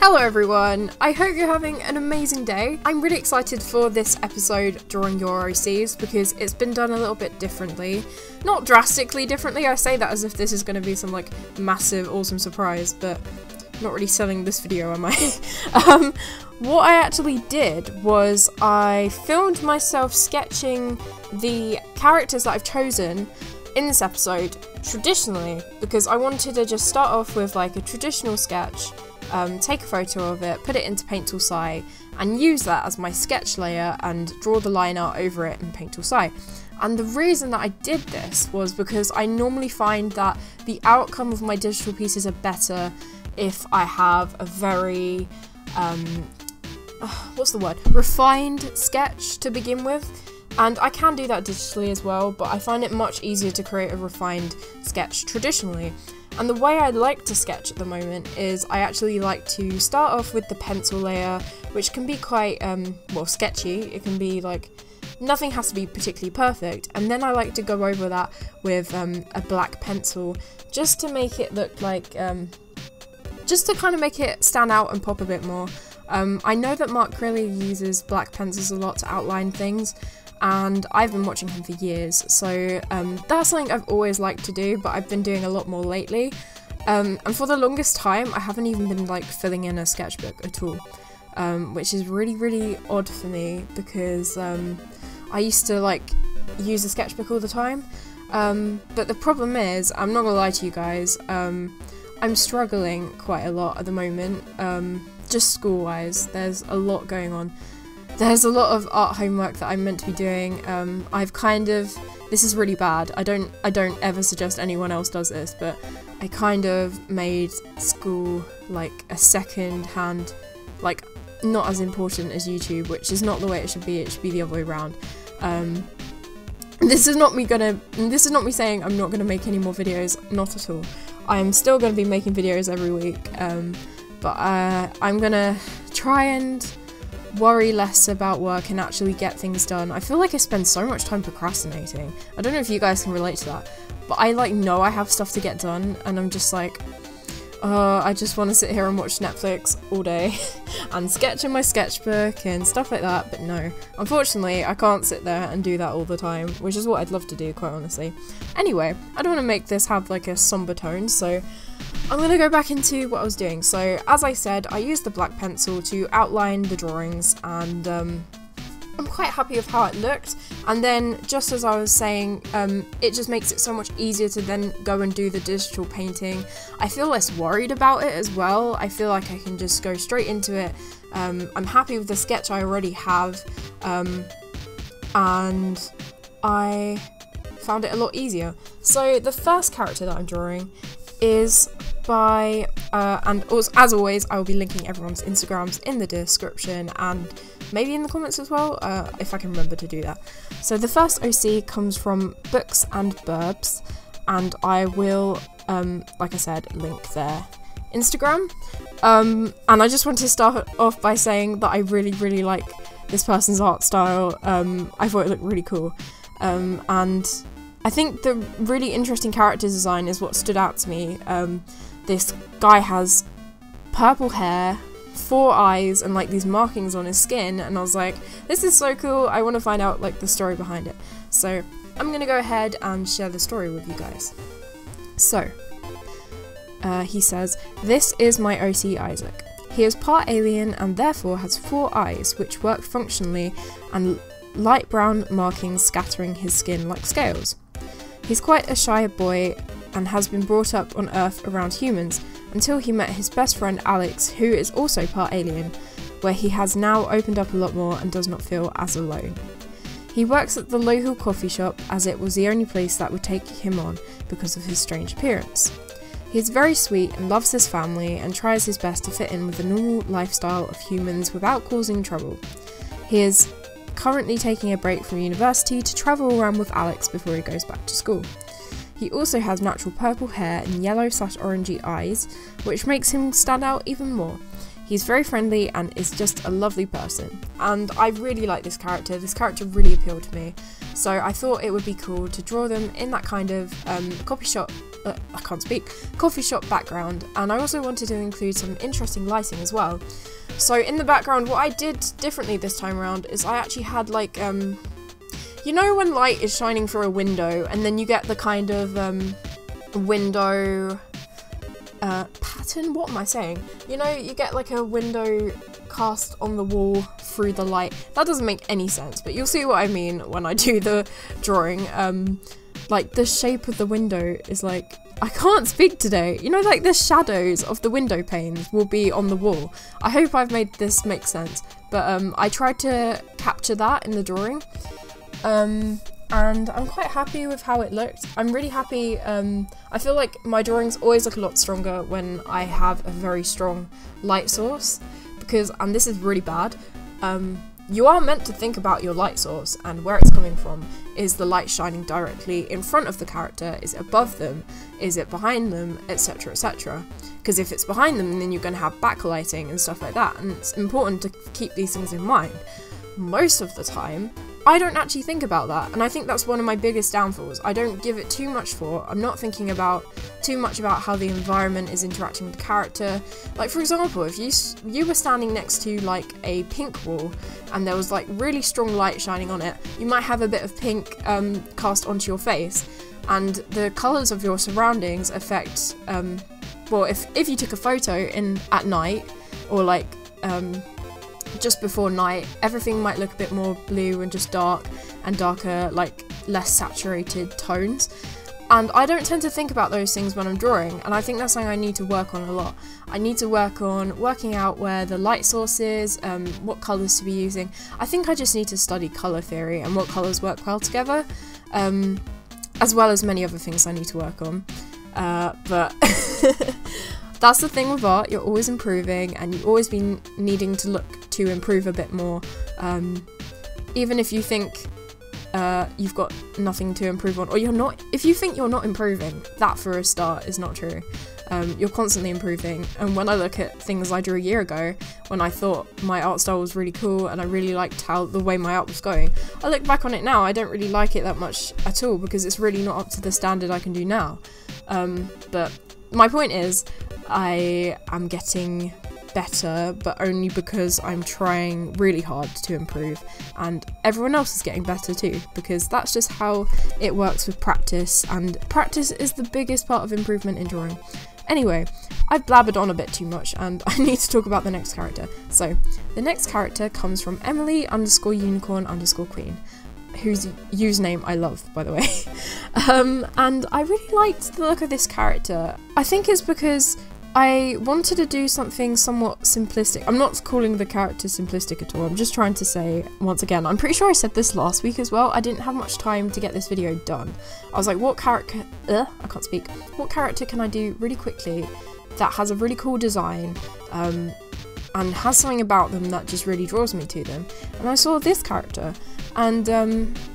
Hello everyone, I hope you're having an amazing day. I'm really excited for this episode drawing your OCs because it's been done a little bit differently. Not drastically differently, I say that as if this is going to be some like massive awesome surprise, but I'm not really selling this video, am I? What I actually did was I filmed myself sketching the characters that I've chosen in this episode traditionally because I wanted to just start off with like a traditional sketch. Take a photo of it, put it into Paint Tool Sai, and use that as my sketch layer and draw the line art over it in Paint Tool Sai. And the reason that I did this was because I normally find that the outcome of my digital pieces are better if I have a very, refined sketch to begin with. And I can do that digitally as well, but I find it much easier to create a refined sketch traditionally. And the way I like to sketch at the moment is I actually like to start off with the pencil layer, which can be quite, sketchy. It can be like, nothing has to be particularly perfect. And then I like to go over that with a black pencil, just to make it look like, just to kind of make it stand out and pop a bit more. I know that MacLeod uses black pencils a lot to outline things, and I've been watching him for years, so that's something I've always liked to do, but I've been doing a lot more lately. And for the longest time, I haven't even been like filling in a sketchbook at all, which is really odd for me because I used to like use a sketchbook all the time. But the problem is, I'm not gonna lie to you guys, I'm struggling quite a lot at the moment, just school-wise. There's a lot going on. There's a lot of art homework that I'm meant to be doing. This is really bad. I don't ever suggest anyone else does this, but I kind of made school like a second hand, like not as important as YouTube, which is not the way it should be. It should be the other way around. This is not me saying I'm not gonna make any more videos, not at all. I'm still gonna be making videos every week, but I'm gonna try and worry less about work and actually get things done. I feel like I spend so much time procrastinating. I don't know if you guys can relate to that, but I like know I have stuff to get done and I'm just like, I just want to sit here and watch Netflix all day and sketch in my sketchbook and stuff like that, but no. Unfortunately, I can't sit there and do that all the time, which is what I'd love to do, quite honestly. Anyway, I don't want to make this have like a somber tone, so I'm going to go back into what I was doing. So, as I said, I used the black pencil to outline the drawings, and I'm quite happy with how it looked. And then, just as I was saying, it just makes it so much easier to then go and do the digital painting. I feel less worried about it as well. I feel like I can just go straight into it. I'm happy with the sketch I already have, and I found it a lot easier. So, the first character that I'm drawing is by, and as always, I will be linking everyone's Instagrams in the description and maybe in the comments as well, if I can remember to do that. So the first OC comes from Books and Burbs, and I will, like I said, link their Instagram. And I just want to start off by saying that I really like this person's art style. I thought it looked really cool. And I think the really interesting character design is what stood out to me. This guy has purple hair, 4 eyes, and like these markings on his skin, and I was like, this is so cool, I want to find out like the story behind it. So I'm gonna go ahead and share the story with you guys. So, he says, "This is my OC Isaac. He is part alien and therefore has 4 eyes, which work functionally, and light brown markings scattering his skin like scales. He's quite a shy boy and has been brought up on Earth around humans until he met his best friend Alex, who is also part alien, where he has now opened up a lot more and does not feel as alone. He works at the local coffee shop as it was the only place that would take him on because of his strange appearance. He is very sweet and loves his family and tries his best to fit in with the normal lifestyle of humans without causing trouble. He is currently taking a break from university to travel around with Alex before he goes back to school. He also has natural purple hair and yellow/orangey eyes, which makes him stand out even more. He's very friendly and is just a lovely person. And I really like this character. This character really appealed to me. So I thought it would be cool to draw them in that kind of coffee shop background. And I also wanted to include some interesting lighting as well. So in the background, what I did differently this time around is I actually had like, you know when light is shining through a window and then you get the kind of window pattern? What am I saying? You know, you get like a window cast on the wall through the light. That doesn't make any sense, but you'll see what I mean when I do the drawing. Like the shape of the window is like, I can't speak today. You know, like the shadows of the window panes will be on the wall. I hope I've made this make sense, but I tried to capture that in the drawing. And I'm quite happy with how it looked. I'm really happy. I feel like my drawings always look a lot stronger when I have a very strong light source, because, and this is really bad, you are meant to think about your light source and where it's coming from. Is the light shining directly in front of the character? Is it above them? Is it behind them? Etc, etc. Because if it's behind them, then you're going to have backlighting and stuff like that, and it's important to keep these things in mind. Most of the time, I don't actually think about that, and I think that's one of my biggest downfalls. I don't give it too much thought. I'm not thinking too much about how the environment is interacting with the character. Like, for example, if you were standing next to like a pink wall and there was like really strong light shining on it, you might have a bit of pink cast onto your face, and the colours of your surroundings affect, well, if you took a photo at night, or like just before night, everything might look a bit more blue and just dark and darker, like less saturated tones. And I don't tend to think about those things when I'm drawing, and I think that's something I need to work on a lot. I need to work on working out where the light source is, what colours to be using. I think I just need to study colour theory and what colours work well together, as well as many other things I need to work on. But that's the thing with art, you're always improving, and you always be needing to look to improve a bit more, even if you think you've got nothing to improve on, or you're not. If you think you're not improving, that for a start is not true. You're constantly improving, and when I look at things I drew a year ago, when I thought my art style was really cool and I really liked the way my art was going, I look back on it now, I don't really like it that much at all, because it's really not up to the standard I can do now. But my point is, I am getting better, but only because I'm trying really hard to improve, and everyone else is getting better too, because that's just how it works with practice, and practice is the biggest part of improvement in drawing. Anyway, I've blabbered on a bit too much, and I need to talk about the next character. So, the next character comes from Emily_unicorn_queen, whose username I love, by the way. And I really liked the look of this character. I think it's because I wanted to do something somewhat simplistic. I'm not calling the character simplistic at all. I'm just trying to say, once again, I'm pretty sure I said this last week as well, I didn't have much time to get this video done. I was like, what character, I can't speak. What character can I do really quickly that has a really cool design, and has something about them that just really draws me to them? And I saw this character, and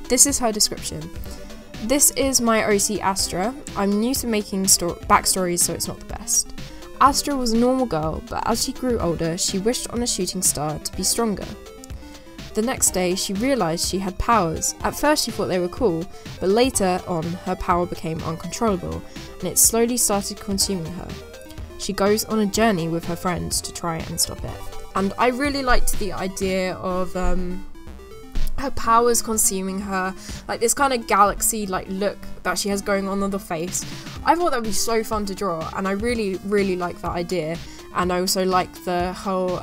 this is her description. This is my OC Astra. I'm new to making backstories, so it's not the best. Astra was a normal girl, but as she grew older, she wished on a shooting star to be stronger. The next day, she realised she had powers. At first she thought they were cool, but later on, her power became uncontrollable, and it slowly started consuming her. She goes on a journey with her friends to try and stop it. And I really liked the idea of her powers consuming her, like this kind of galaxy-like look that she has going on the face. I thought that would be so fun to draw, and I really, really like that idea. And I also like the whole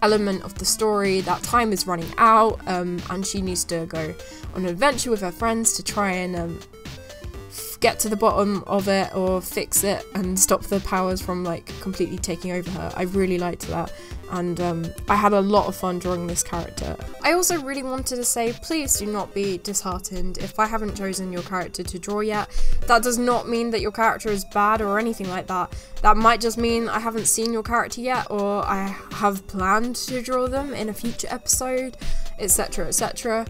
element of the story that time is running out, and she needs to go on an adventure with her friends to try and get to the bottom of it, or fix it and stop the powers from like completely taking over her. I really liked that, and I had a lot of fun drawing this character. I also really wanted to say, please do not be disheartened if I haven't chosen your character to draw yet. That does not mean that your character is bad or anything like that. That might just mean I haven't seen your character yet, or I have planned to draw them in a future episode, etc, etc.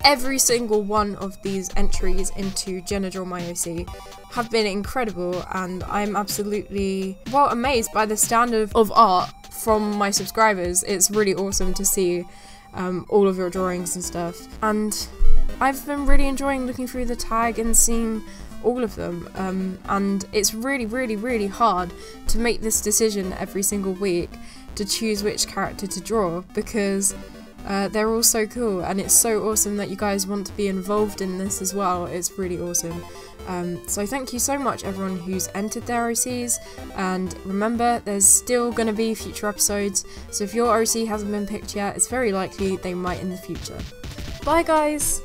Every single one of these entries into Jenna Draw My OC have been incredible, and I'm absolutely, well, amazed by the standard of art from my subscribers. It's really awesome to see all of your drawings and stuff, and I've been really enjoying looking through the tag and seeing all of them, and it's really hard to make this decision every single week to choose which character to draw, because they're all so cool, and it's so awesome that you guys want to be involved in this as well. It's really awesome. So thank you so much everyone who's entered their OCs, and remember, there's still going to be future episodes, so if your OC hasn't been picked yet, it's very likely they might in the future. Bye guys!